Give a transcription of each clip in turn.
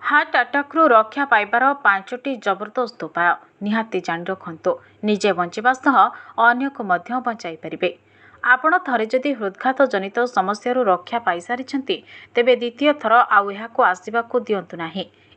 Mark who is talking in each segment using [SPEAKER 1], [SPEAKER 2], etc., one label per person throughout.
[SPEAKER 1] Heart आटाक्रु रक्षा पाइबार 5टी जबरदस्त उपाय निहाती जानी रखु निजे बंचा सह अन्य को मध्य बचाई पारे। आपण थरे जदि हृदघात जनित समस्या रक्षा पाई सारी तेबे द्वितीय थर आउ आसवाक दिंतु ना।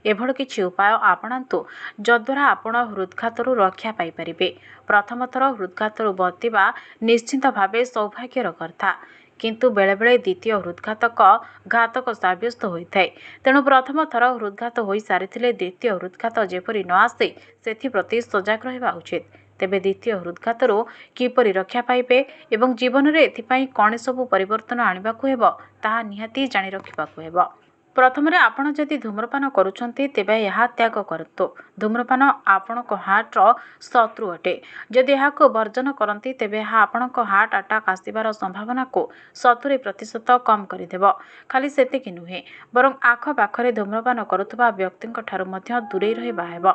[SPEAKER 1] एभଳି किछि उपाय आपणातु जद्वारा आपण हृदघात रक्षा पाई पारे। प्रथम थर हृदघात बचिबा निश्चित भावे सौभाग्यर कथा, किंतु बेले बेले द्वितीय हृदघातक घातक साब्यस्त होता है। तेणु प्रथम थर हृदघात हो सारी द्वितीय हृदघात जेपरी न आसे सेप्रति सजग रहा उचित। तेबे द्वितीय हृदघात किपरि रक्षा पाइबे एवं जीवन में एथिपाई कौन सबु परिवर्तन आनिबाकु हेबो ताहा निहाती जानि रखिबाकु हेबो। प्रथम आपण जदि धूम्रपान करुछंती तेबे यह त्याग करतु। धूम्रपान आपणक हार्टर शत्रु अटे। जदि यह वर्जन करती तेबे यह आपणक हार्ट अटैक आसबार संभावना को 70% कम करदेव। खाली सेतिक नुहे बरं आखपाखरे धूम्रपान करुवा व्यक्ति दूरे रहिबा हेबो।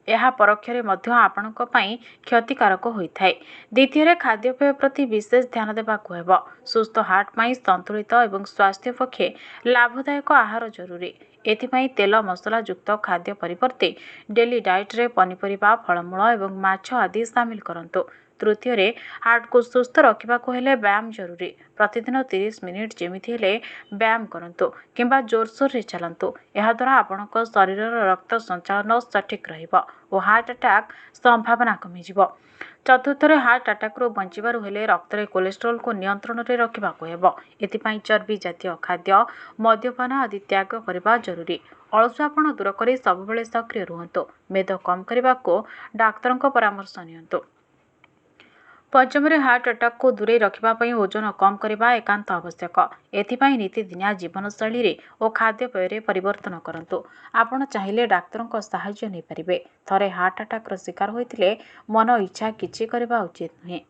[SPEAKER 1] यह परोक्षरे मध्य आपणक पई क्षतिकारक होइथाय। द्वितीय खाद्यपेय प्रति विशेष ध्यान देबाकु हेबो। सुस्थ हार्ट पई संतुलित एवं स्वास्थ्य पक्षे लाभदायक आहार जरूरी। एथिपाई तेल मसला युक्त खाद्य परिवर्ते डेली डाइट रे पनीपरिबा फलमूल एवं माछ आदि शामिल करंतु। तृतीय हार्ट को सुस्थ रखिबाकु हेले व्यायाम जरूरी। प्रतिदिन 30 मिनिट जेमिति हेले व्यायाम करंतु किंबा जोरसोर रे चलंतु। यह द्वारा आपणक शरीर रक्त संचालन सठिक रहिबो और हार्ट अटैक संभावना कमी जिवो। चतुर्थ हार्ट अटैक बंचिबारु हेले रक्त रे कोलेस्ट्रोल को नियंत्रण रे रखिबाकु हेबो। एथिपाई चर्बी जातीय खाद्य मद्यपान आदि त्याग करबा जरूरी। अलसुआपण दूर करी सबुबेले सक्रिय रुहंतु। मेद कम करबाकू डाक्तरक परामर्श नियंतु। पंचम हार्ट अटैक को दूरे रखिबापई ओजन कम करबा एकांत आवश्यक। एथिपाई नीतिदिनिया जीवनशैली और खाद्यपेय परिवर्तन करंतु। आपण चाहिए डाक्तरक सहाय्य नहीं पारिबे। थरे हार्ट अटैक शिकार होइतिले मन इच्छा किछि करबा उचित नुहे।